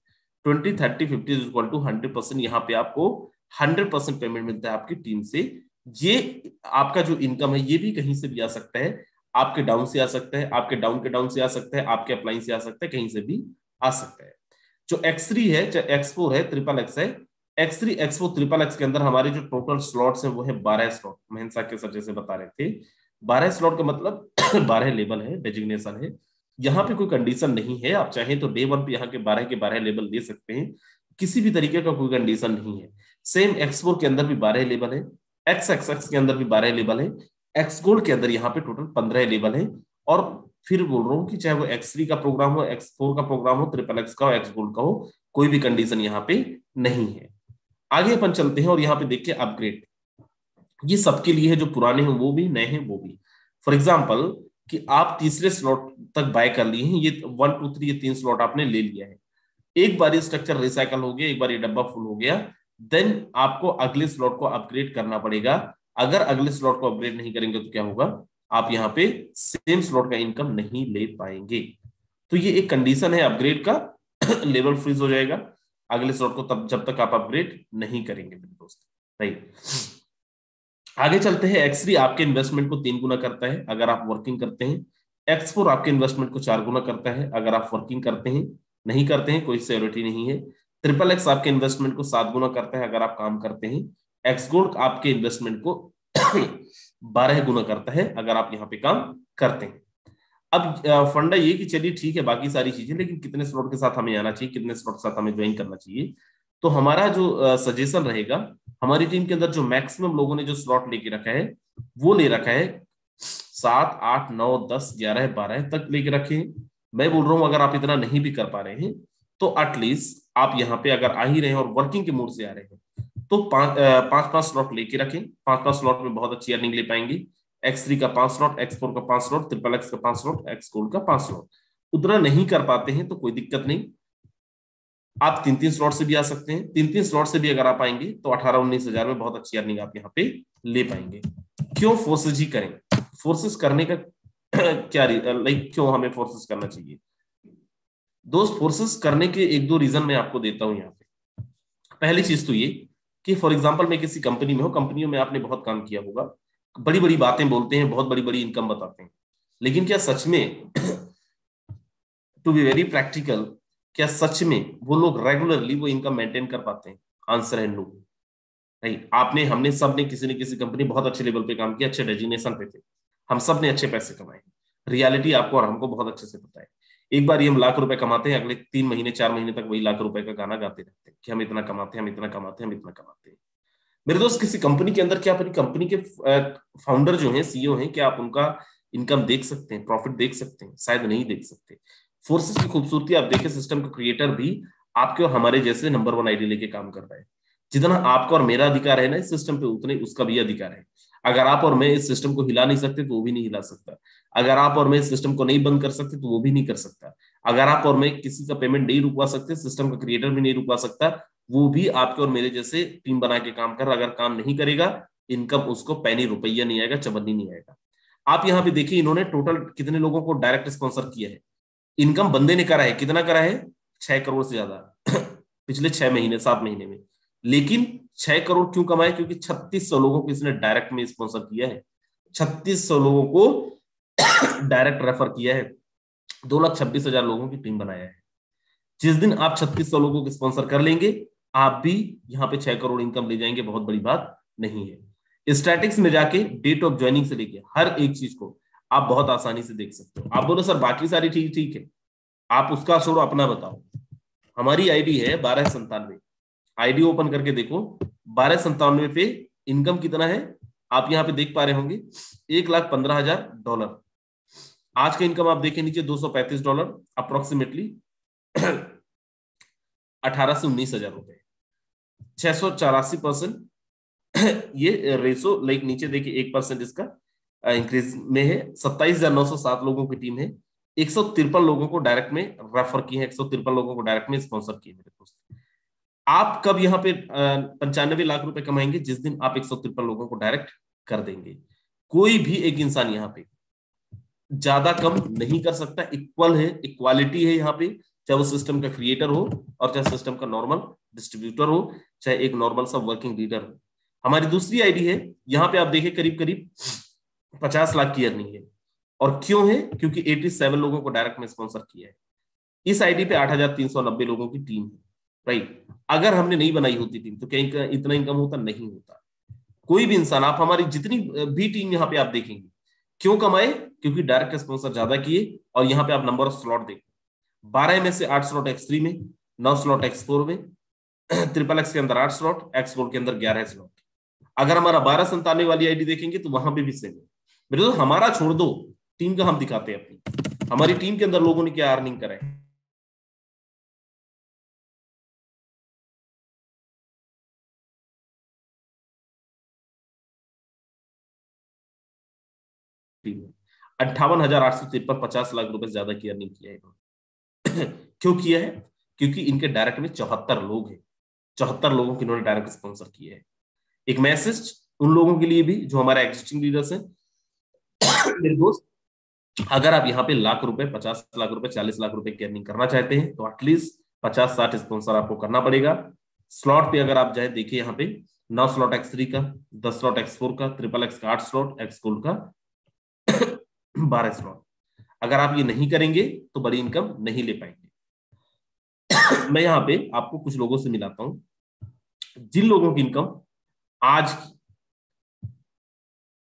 20 30 50 = 100%। यहाँ पे आपको 100% पेमेंट मिलता है आपकी टीम से। ये आपका जो इनकम है, ये भी कहीं से भी आ सकता है, आपके डाउन से आ सकता है, आपके डाउन के डाउन से आ सकता है, आपके अपलाइन से आ सकता है, कहीं से भी आ सकता है। जो X3 है, चाहे X4 है, XXX है, X3 X4 XXX के अंदर हमारे जो टोटल स्लॉट्स हैं वो है 12 स्लॉट। महेंद्र के सर जैसे बता रहे थे, 12 स्लॉट का मतलब 12 लेवल है, डेजिग्नेशन है। यहाँ पे कोई कंडीशन नहीं है, आप चाहें तो डे 1 पे यहाँ के 12 लेवल ले सकते हैं, किसी भी तरीके का कोई कंडीशन नहीं है। सेम एक्स4 के अंदर भी 12 लेवल है, एक्स के अंदर भी 12 लेवल है, एक्स गोल्ड के अंदर यहाँ पे टोटल 15 लेवल है। और फिर बोल रहा हूँ कि चाहे वो एक्स3 का प्रोग्राम हो, एक्स4 का प्रोग्राम हो, XXX का हो, एक्स गोल्ड का हो, कोई भी कंडीशन यहाँ पे नहीं है। आगे अपन चलते हैं और यहाँ पे देखिए अपग्रेड, ये सबके लिए है, जो पुराने हैं वो भी, नए हैं वो भी। फॉर एग्जाम्पल कि आप तीसरे स्लॉट तक बाय कर लिए हैं, ये 1 2 3 ये 3 स्लॉट आपने ले लिया है, एक बार ये स्ट्रक्चर रिसाइकल हो गया, एक बार ये डब्बा फुल हो गया, देन आपको अगले स्लॉट को अपग्रेड करना पड़ेगा। अगर अगले स्लॉट को अपग्रेड नहीं करेंगे तो क्या होगा, आप यहाँ पे सेम स्लॉट का इनकम नहीं ले पाएंगे। तो ये एक कंडीशन है अपग्रेड का, लेवल फ्रीज हो जाएगा अगले स्लॉट को तब जब तक आप अपग्रेड नहीं करेंगे मेरे दोस्त, राइट। आगे चलते हैं। X3 आपके इन्वेस्टमेंट को 3 गुना करता है अगर आप वर्किंग करते हैं, X4 आपके इन्वेस्टमेंट को 4 गुना करता है अगर आप वर्किंग करते हैं, नहीं करते हैं कोई सिक्योरिटी नहीं है। XXX आपके इन्वेस्टमेंट को 7 गुना करता है अगर आप काम करते हैं, एक्स गोल्ड आपके इन्वेस्टमेंट को 12 गुना करता है अगर आप यहाँ पे काम करते हैं। अब फंडा ये कि चलिए ठीक है बाकी सारी चीजें, लेकिन कितने स्लॉट के साथ हमें आना चाहिए, कितने स्लॉट के साथ हमें ज्वाइन करना चाहिए। तो हमारा जो सजेशन रहेगा, हमारी टीम के अंदर जो मैक्सिमम लोगों ने जो स्लॉट लेके रखा है वो ले रखा है 7 8 9 10 11 12 तक लेके रखे। मैं बोल रहा हूं अगर आप इतना नहीं भी कर पा रहे हैं तो एटलीस्ट आप यहाँ पे अगर आ ही रहे हैं और वर्किंग के मूड से आ रहे हैं तो 5 स्लॉट लेके रखें। 5 स्लॉट में बहुत अच्छी अर्निंग ले पाएंगे। X3 का 5 स्लॉट, X4 का 5 स्लॉट, XXX का 5 स्लॉट, एक्स गोल्ड का 5 स्लॉट। उतना नहीं कर पाते हैं तो कोई दिक्कत नहीं, आप 3 स्लॉट से भी आ सकते हैं। 3 स्लॉट से भी अगर आप आएंगे तो 18-19 हजार में बहुत अच्छी अर्निंग आप यहाँ पे ले पाएंगे। क्यों फोर्सेज ही करें, फोर्सेस करने का क्या क्यों हमें फोर्सेस करना चाहिए दोस्त? फोर्सेस करने के 1-2 रीजन मैं आपको देता हूं यहाँ पे। पहली चीज तो ये कि फॉर एग्जाम्पल मैं किसी कंपनी में हूं, कंपनियों में आपने बहुत काम किया होगा, बड़ी बड़ी बातें बोलते हैं, बहुत बड़ी बड़ी इनकम बताते हैं, लेकिन क्या सच में टू बी वेरी प्रैक्टिकल, क्या सच में वो लोग रेगुलरली वो इनकम मेंटेन कर पाते हैं? आंसर है नो। नहीं, आपने, हमने, सब ने किसी न किसी कंपनी बहुत अच्छे लेवल पे काम किया, अच्छे डेजिग्नेशन पे थे, हम सब ने अच्छे पैसे कमाए। रियलिटी आपको और हमको बहुत अच्छे से पता है। एक बार ये हम लाख रुपए कमाते हैं, अगले 3 महीने 4 महीने तक वही लाख रुपए का गाना गाते रहते हैं कि हम इतना कमाते हैं, हम इतना कमाते हैं, हम इतना कमाते हैं। मेरे दोस्त, किसी कंपनी के अंदर क्या अपनी कंपनी के फाउंडर जो हैं, सीईओ हैं, क्या आप उनका इनकम देख सकते हैं, प्रॉफिट देख सकते हैं? शायद नहीं देख सकते। फोर्सेस की खूबसूरती आप देखें, सिस्टम का क्रिएटर भी आपके और हमारे जैसे नंबर 1 आईडी लेके काम कर रहा है। जितना आपका और मेरा अधिकार है ना इस सिस्टम पे, उतने उसका भी अधिकार है। अगर आप और मैं इस सिस्टम को हिला नहीं सकते तो वो भी नहीं हिला सकता। अगर आप और मैं इस सिस्टम को नहीं बंद कर सकते तो वो भी नहीं कर सकता। अगर आप और मैं किसी का पेमेंट नहीं रुकवा सकते, सिस्टम का क्रिएटर भी नहीं रुकवा सकता। वो भी आपके और मेरे जैसे टीम बना के काम कर, अगर काम नहीं करेगा, इनकम उसको पैनी रुपया नहीं आएगा, चबन्नी नहीं आएगा। आप यहाँ पे देखिए, इन्होंने टोटल कितने लोगों को डायरेक्ट स्पॉन्सर किया है। इनकम बंदे ने करा है, कितना करा है? 6 करोड़ से ज्यादा पिछले 6 महीने 7 महीने में। लेकिन 6 करोड़ क्यों कमाए? क्योंकि 3600 लोगों को इसने डायरेक्ट में स्पॉन्सर किया है। 3600 लोगों को डायरेक्ट रेफर किया है। 2,26,000 लोगों की टीम बनाया है। जिस दिन आप 3600 लोगों को स्पॉन्सर कर लेंगे, आप भी यहाँ पे 6 करोड़ इनकम ले जाएंगे, बहुत बड़ी बात नहीं है। स्टैटिक्स में जाके डेट ऑफ ज्वाइनिंग से लेके हर एक चीज को आप बहुत आसानी से देख सकते हो। आप बोलो सर बाकी सारी ठीक ठीक है, आप उसका छोड़ो, अपना बताओ। हमारी आईडी है 1297, आईडी ओपन करके देखो। 1297 पे इनकम कितना है आप यहाँ पे देख पा रहे होंगे, $1,15,000। आज का इनकम आप देखें नीचे, $235 अप्रोक्सीमेटली 18 से 19,000 रुपए, 684% ये रेशो। लाइक नीचे देखिए 1% इसका इंक्रीज में है। 27,907 लोगों की टीम है। 153 लोगों को डायरेक्ट में रेफर किए हैं, 153 लोगों को डायरेक्ट में स्पॉन्सर किए मेरे दोस्त। आप कब यहाँ पे 95 लाख रुपए कमाएंगे? जिस दिन आप 153 लोगों को डायरेक्ट कर देंगे। कोई भी एक इंसान यहाँ पे ज्यादा कम नहीं कर सकता, इक्वल है, इक्वालिटी है यहाँ पे। चाहे वो सिस्टम का क्रिएटर हो और चाहे सिस्टम का नॉर्मल डिस्ट्रीब्यूटर हो, चाहे एक नॉर्मल सा वर्किंग लीडर हो। हमारी दूसरी आईडी है, यहाँ पे आप देखें करीब करीब 50 लाख की अर्निंग है। और क्यों है? क्योंकि 87 लोगों को डायरेक्ट में स्पॉन्सर किया है। इस आईडी पे 8,390 लोगों की टीम है, राइट। अगर हमने नहीं बनाई होती टीम तो क्या इतना इनकम होता? नहीं होता। कोई भी इंसान, आप हमारी जितनी भी टीम यहाँ पे आप देखेंगे, क्यों कमाए? क्योंकि डायरेक्ट स्पॉन्सर ज्यादा किए। और यहाँ पे आप नंबर ऑफ स्लॉट देखो, 12 में से 8 स्लॉट X3 में, 9 स्लॉट X4 में, ट्रिपल एक्स के अंदर 8 स्लॉट, एक्स गोल्ड के अंदर 11 स्लॉट। अगर हमारा 1297 वाली आईडी देखेंगे तो वहां पे भी सेम है। मेरे दोस्त हमारा छोड़ दो, टीम का हम दिखाते हैं अपनी, हमारी टीम के अंदर लोगों ने क्या अर्निंग करा है। टीम में 58,853, 50 लाख रुपए से ज्यादा की अर्निंग किया है। क्यों किया है? क्योंकि इनके डायरेक्ट में 74 लोग हैं, 74 लोगों की इन्होंने डायरेक्ट स्पॉन्सर किया है। एक मैसेज उन लोगों के लिए भी जो हमारे एग्जिस्टिंग लीडर्स हैं। मेरे दोस्त, अगर आप यहाँ पे लाख रुपए, 50 लाख रुपए, 40 लाख रुपए की अर्निंग करना चाहते हैं तो एटलीस्ट 50-60 स्पॉन्सर आपको करना पड़ेगा। स्लॉट पे अगर आप जाए, देखिए यहाँ पे 9 स्लॉट X3 का, 10 स्लॉट X4 का, ट्रिपल एक्स का 8 स्लॉट, एक्स गोल्ड का 12 स्लॉट। अगर आप ये नहीं करेंगे तो बड़ी इनकम नहीं ले पाएंगे। मैं यहाँ पे आपको कुछ लोगों से मिलाता हूं जिन लोगों की इनकम आज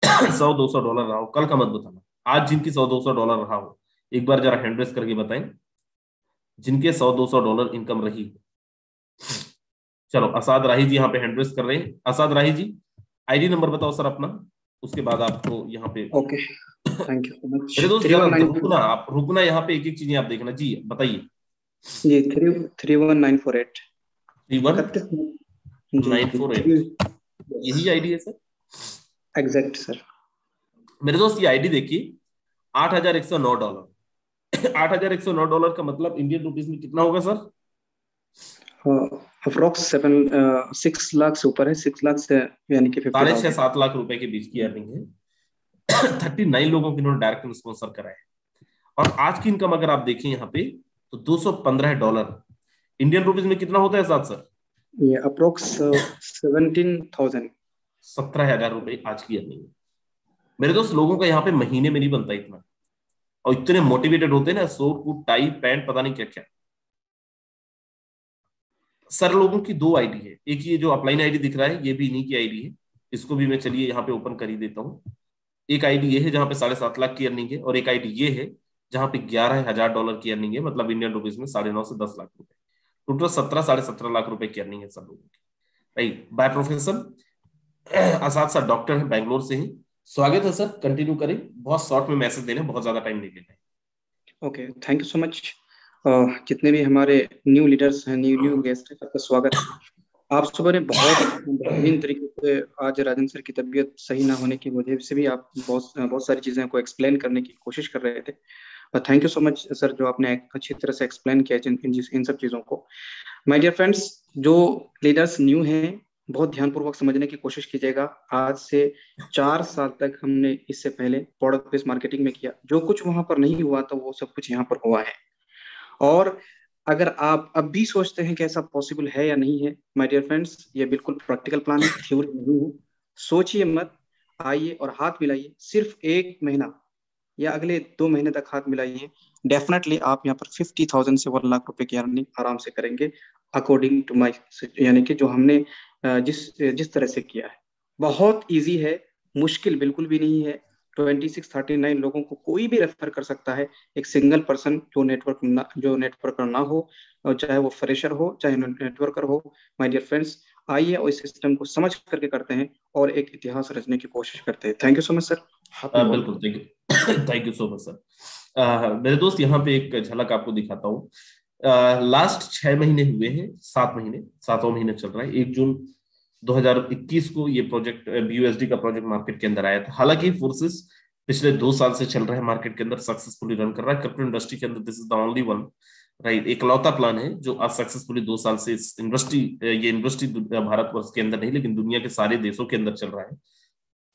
$100-200 रहा हो, कल का मत बताना, आज जिनकी $100-200 रहा हो, एक बार जरा हैंड रेस करके बताएं जिनके $100-200 इनकम रही। चलो, असाद राही जी यहाँ पे हैंड रेस कर रहे हैं। असाद राही जी, आईडी नंबर बताओ सर अपना, उसके बाद आपको यहाँ पे। Okay, thank you so much. मेरे दोस्त जरा रुकना, आप रुकना, यहाँ पे एक एक चीजें आप देखना जी, बताइए। जी 31948 31948 यही आईडी है सर? Exact sir. मेरे दोस्त ये आईडी देखिए, $8,109। $8,109 का मतलब इंडियन रुपीज में कितना होगा सर? अप्रोक्स 6 लाख से ऊपर है, 6 लाख से यानी कि 6.5-7 लाख रुपए के बीच की अर्निंग है। 39 लोगों की इन्होंने डायरेक्ट स्पॉन्सर करा है। और आज की इनकम अगर आप देखें यहाँ पे तो $215 इंडियन रुपीज में कितना होता है साथ सर? ये अप्रोक्स 17,000 17,000 रुपए आज की अर्निंग है। मेरे दोस्त, लोगों का यहाँ पे महीने में नहीं बनता इतना, और इतने मोटिवेटेड होते हैं ना, सूट कूट टाई पैंट पता नहीं क्या क्या। सर लोगों की 2 आईडी है, एक ये जो अपलाइन आईडी दिख रहा है ये भी इन्हीं की आईडी है, इसको भी मैं चलिए यहाँ पे ओपन कर ही देता हूँ। एक आईडी ये है जहाँ पे 7.5 लाख की अर्निंग है, और एक आईडी ये है जहाँ पे $11,000 की अर्निंग है, मतलब इंडियन रुपीज में 9.5 से 10 लाख रुपए, टोटल 17-17.5 लाख रुपए की अर्निंग है सब लोगों की। Right, by profession Asad sir doctor है, बैंगलोर से ही। स्वागत है सर, कंटिन्यू करें, बहुत शॉर्ट में मैसेज देने, बहुत ज्यादा टाइम नहीं लेना है। Okay, thank you so much. जितने भी हमारे न्यू लीडर्स हैं, न्यू गेस्ट हैं, सबका स्वागत है। आप सुबह ने बहुत बेहतरीन तरीके से, आज राजन सर की तबीयत सही ना होने की वजह से भी आप बहुत सारी चीज़ें को एक्सप्लेन करने की कोशिश कर रहे थे। Thank you so much sir, जो आपने अच्छी तरह से एक्सप्लेन किया इन सब चीज़ों को। माय डियर फ्रेंड्स, जो लीडर्स न्यू हैं, बहुत ध्यानपूर्वक समझने की कोशिश कीजिएगा। आज से 4 साल तक हमने इससे पहले प्रोडक्ट बेस्ड मार्केटिंग में किया, जो कुछ वहां पर नहीं हुआ था वो सब कुछ यहाँ पर हुआ है। और अगर आप अब भी सोचते हैं कि ऐसा पॉसिबल है या नहीं है, माय डियर फ्रेंड्स, ये बिल्कुल प्रैक्टिकल प्लान है, थ्योरी नहीं है। सोचिए मत, आइए और हाथ मिलाइए, सिर्फ 1 महीना या अगले 2 महीने तक हाथ मिलाइए। डेफिनेटली आप यहाँ पर 50,000 से 1 लाख रुपए की अर्निंग आराम से करेंगे, अकॉर्डिंग टू माई, यानी कि जो हमने जिस तरह से किया है। बहुत इजी है, मुश्किल बिल्कुल भी नहीं है। 2639 लोगों को कोई भी रेफर कर सकता है, एक सिंगल पर्सन जो नेटवर्कर ना हो, और चाहे वो फ्रेशर हो चाहे नेटवर्कर हो। माय डियर फ्रेंड्स, आइए और इस सिस्टम को समझ करके करते हैं और एक इतिहास रचने की कोशिश करते हैं। Thank you so much sir. बिल्कुल, thank you so much sir. मेरे दोस्त, यहाँ पे एक झलक आपको दिखाता हूँ। लास्ट 6 महीने हुए हैं, 7 महीने, 7वां महीना चल रहा है। 1 जून 2021 को ये प्रोजेक्ट BUSD का प्रोजेक्ट मार्केट के अंदर आया था। हालांकि फोर्सेस पिछले 2 साल से चल रहा है मार्केट के अंदर, सक्सेसफुली रन कर रहा है क्रिप्टो इंडस्ट्री के अंदर। This is the only one, right, इकलौता प्लान है जो आज सक्सेसफुली 2 साल से इस इंडस्ट्री, ये इंडस्ट्री भारतवर्ष के अंदर नहीं लेकिन दुनिया के सारे देशों के अंदर चल रहा है।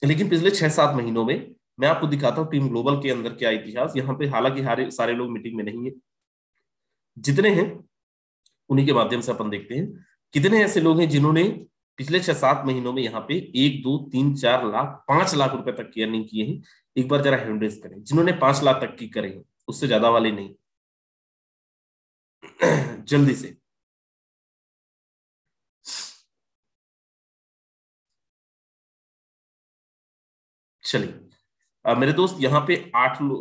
लेकिन पिछले 6-7 महीनों में मैं आपको दिखाता हूँ टीम ग्लोबल के अंदर क्या इतिहास। यहाँ पे हालांकि सारे लोग मीटिंग में नहीं है, जितने हैं उन्हीं के माध्यम से अपन देखते हैं कितने ऐसे लोग हैं जिन्होंने पिछले 6-7 महीनों में यहाँ पे 1, 2, 3, 4 लाख, 5 लाख रुपए तक की अर्निंग किए हैं। एक बार जरा हैंड रेज करें जिन्होंने 5 लाख तक की करे हैं, उससे ज्यादा वाले नहीं। जल्दी से। चलिए, मेरे दोस्त यहाँ पे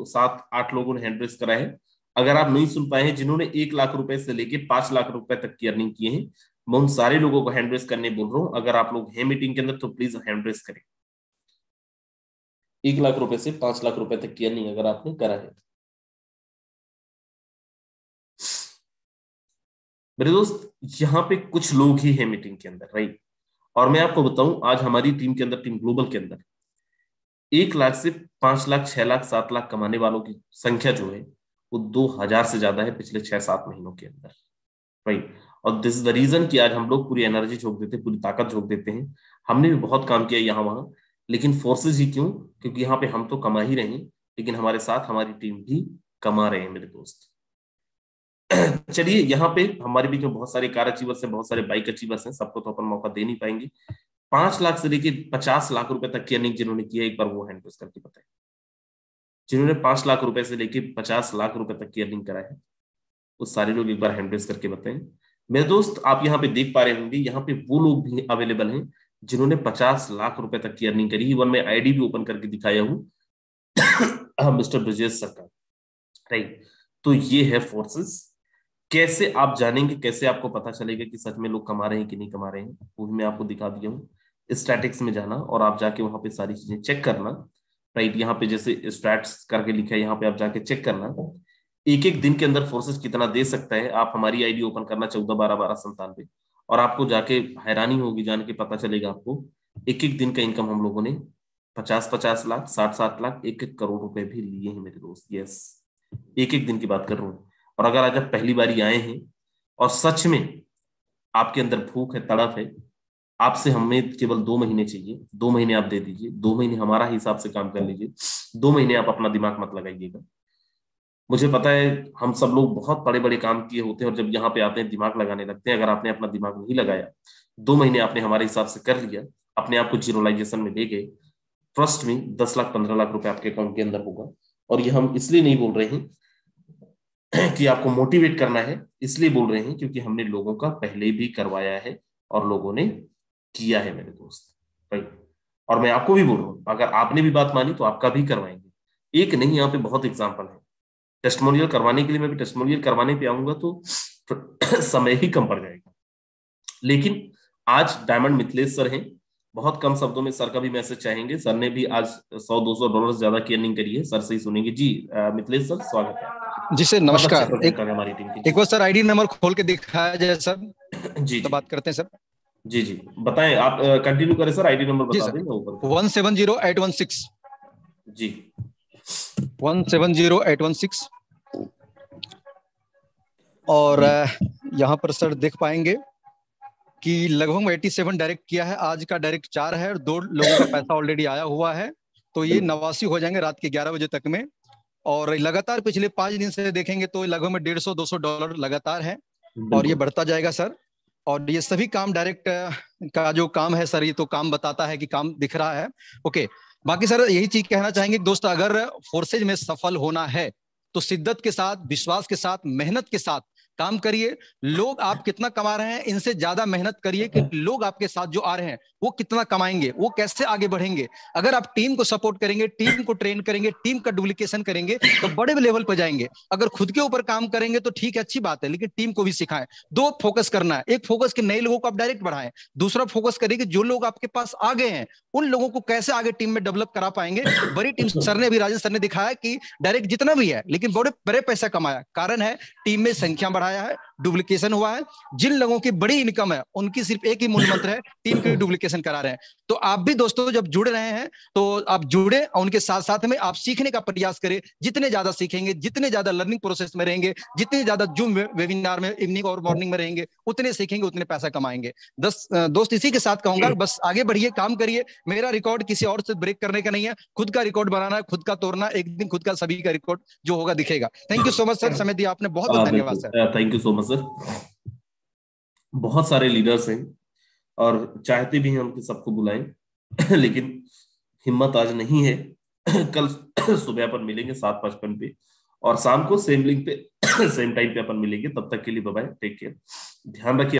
7-8 लोगों ने हैंड रेस करा है। अगर आप नहीं सुन पाए हैं, जिन्होंने 1 लाख रुपए से लेके 5 लाख रुपए तक की अर्निंग किए हैं, मैं उन सारे लोगों को हैंड रेस करने बोल रहा हूँ। अगर आप लोग हैं मीटिंग के अंदर तो प्लीज हैंड रेस करें। 1 लाख रुपए से 5 लाख रुपए तक की अर्निंग अगर आपने करा है। मेरे दोस्त यहाँ पे कुछ लोग ही हैं मीटिंग के अंदर, राइट। और मैं आपको बताऊं, आज हमारी टीम के अंदर, टीम ग्लोबल के अंदर 1 लाख से 5 लाख, 6 लाख, 7 लाख कमाने वालों की संख्या जो है वो 2000 से ज्यादा है पिछले 6-7 महीनों के अंदर, राइट। और दिस इज द रीजन कि आज हम लोग पूरी एनर्जी झोंक देते हैं, पूरी ताकत झोंक देते हैं। हमने भी बहुत काम किया यहाँ वहां, लेकिन फोर्सेज ही क्यों? क्योंकि यहाँ पे हम तो कमा ही रहे हैं, लेकिन हमारे साथ हमारी टीम भी कमा रहे हैं मेरे दोस्त। चलिए, यहाँ पे हमारे बीच में बहुत सारे कार अचीवर्स हैं, बहुत सारे बाइक अचीवर्स हैं, सबको तो अपन मौका दे नहीं पाएंगे। 5 लाख से लेके 50 लाख रुपए तक की अर्निंग जिन्होंने किया, एक बार वो हैंड रेस करके बताएं। जिन्होंने 5 लाख रुपए से लेके 50 लाख रुपए तक की अर्निंग करा है, वो सारे लोग एक बार हैंड रेस करके बताएं। मेरे दोस्त, आप यहाँ पे देख पा रहे होंगे, यहाँ पे वो लोग भी अवेलेबल हैं जिन्होंने 50 लाख रुपए तक की अर्निंग करी। इवन मैं आईडी भी ओपन करके दिखाया हूँ मिस्टर ब्रजेश सरकार, राइट। तो ये है फोर्सेस। कैसे आप जानेंगे, कैसे आपको पता चलेगा कि सच में लोग कमा रहे हैं कि नहीं कमा रहे हैं, वो भी मैं आपको दिखा दिया हूँ। स्टैटिक्स में जाना और आप जाके वहां पे सारी चीजें चेक करना, राइट। यहाँ पे जैसे स्टैट्स करके लिखा है, यहाँ पे आप जाके चेक करना एक एक दिन के अंदर फोर्सेस कितना दे सकता है। आप हमारी आईडी ओपन करना 14-12-12-97 और आपको जाके हैरानी होगी जान के पता चलेगा आपको एक एक दिन का इनकम हम लोगों ने 50-50 लाख, 60-60 लाख, 1-1 करोड़ रुपए भी लिए हैं मेरे दोस्त। यस, एक एक दिन की बात कर रहा हूँ। और अगर आज आप पहली बारी आए हैं और सच में आपके अंदर भूख है, तड़प है, आपसे हमें केवल 2 महीने चाहिए। 2 महीने आप दे दीजिए, 2 महीने हमारा हिसाब से काम कर लीजिए। 2 महीने आप अपना दिमाग मत लगाइएगा। मुझे पता है हम सब लोग बहुत बड़े बड़े काम किए होते हैं और जब यहाँ पे आते हैं दिमाग लगाने लगते हैं। अगर आपने अपना दिमाग नहीं लगाया, 2 महीने आपने हमारे हिसाब से कर लिया, अपने आप को जीरोलाइजेशन में ले गए, ट्रस्ट में 10 लाख 15 लाख रुपए आपके अकाउंट के अंदर होगा। और ये हम इसलिए नहीं बोल रहे हैं कि आपको मोटिवेट करना है, इसलिए बोल रहे हैं क्योंकि हमने लोगों का पहले भी करवाया है और लोगों ने किया है मेरे दोस्त, राइट। और मैं आपको भी बोल रहा हूँ, अगर आपने भी बात मानी तो आपका भी करवाएंगे। एक नहीं, यहाँ पे बहुत एग्जाम्पल है। टेस्टिमोनियल करवाने के लिए मैं भी टेस्टिमोनियल करवाने पे आऊंगा तो समय ही कम पड़ जाएगा। लेकिन आज डायमंड मिथिलेश सर हैं, बहुत कम शब्दों में सर का भी मैसेज चाहेंगे। सर ने भी आज $100-200 ज्यादा की अर्निंग करी है। सर से ही सुनेंगे जी। मिथिलेश सर, स्वागत है जी सर। नमस्कार। हमारी टीम की एक बार सर आईडी नंबर खोल के दिखाया जाए सर। जी तो बात करते हैं सर। जी जी बताएं, आप कंटिन्यू करें सर। आईडी नंबर बता दें ऊपर। 170816 जी 170816। और यहाँ पर सर देख पाएंगे कि लगभग 87 डायरेक्ट किया है। आज का डायरेक्ट 4 है और 2 लोगों का पैसा ऑलरेडी आया हुआ है, तो ये 89 हो जाएंगे रात के 11 बजे तक में। और लगातार पिछले 5 दिन से देखेंगे तो लगभग में $150-200 लगातार है और ये बढ़ता जाएगा सर। और ये सभी काम डायरेक्ट का जो काम है सर, ये तो काम बताता है कि काम दिख रहा है। ओके, बाकी सर यही चीज कहना चाहेंगे दोस्त, अगर फोर्सेज में सफल होना है तो शिद्दत के साथ, विश्वास के साथ, मेहनत के साथ काम करिए। लोग आप कितना कमा रहे हैं, इनसे ज्यादा मेहनत करिए कि लोग आपके साथ जो आ रहे हैं वो कितना कमाएंगे, वो कैसे आगे बढ़ेंगे। अगर आप टीम को सपोर्ट करेंगे, टीम को ट्रेन करेंगे, टीम का डुप्लीकेशन करेंगे तो बड़े लेवल पर जाएंगे। अगर खुद के ऊपर काम करेंगे तो ठीक है, अच्छी बात है, लेकिन टीम को भी सिखाएं। 2 फोकस करना है। एक फोकस कि नए लोगों को आप डायरेक्ट बढ़ाएं, दूसरा फोकस करिए कि जो लोग आपके पास आ गए हैं उन लोगों को कैसे आगे टीम में डेवलप करा पाएंगे। बड़ी टीम सर ने भी, राजन सर ने दिखाया कि डायरेक्ट जितना भी है लेकिन बड़े बड़े पैसा कमाया। कारण है टीम में संख्या बढ़ाया है, डुप्लीकेशन हुआ है। जिन लोगों की बड़ी इनकम है उनकी सिर्फ एक ही मूल मंत्र है, टीम की डुप्लीकेशन करा रहे हैं। तो आप भी दोस्तों जब जुड़ रहे हैं तो आप जुड़े और उनके साथ साथ में आप सीखने का प्रयास करें। जितने ज्यादा सीखेंगे, जितने ज्यादा लर्निंग प्रोसेस में रहेंगे, जितने ज्यादा जूम वेबिनार में इवनिंग और मॉर्निंग में रहेंगे, उतने सीखेंगे, उतने पैसा कमाएंगे। दोस्त इसी के साथ कहूंगा, बस आगे बढ़िए, काम करिए। मेरा रिकॉर्ड किसी और से ब्रेक करने का नहीं है, खुद का रिकॉर्ड बनाना है, खुद का तोड़ना। एक दिन खुद का सभी का रिकॉर्ड जो होगा दिखेगा। Thank you so much sir, समय दिया आपने, बहुत बहुत धन्यवाद sir. Thank you so much sir. बहुत सारे लीडर्स हैं और चाहते भी हैं हम कि सबको बुलाएं लेकिन हिम्मत आज नहीं है। कल सुबह अपन मिलेंगे 7:55 पे और शाम को सेम लिंक पे सेम टाइम पे अपन मिलेंगे। तब तक के लिए बाय बाय, टेक केयर, ध्यान रखिए।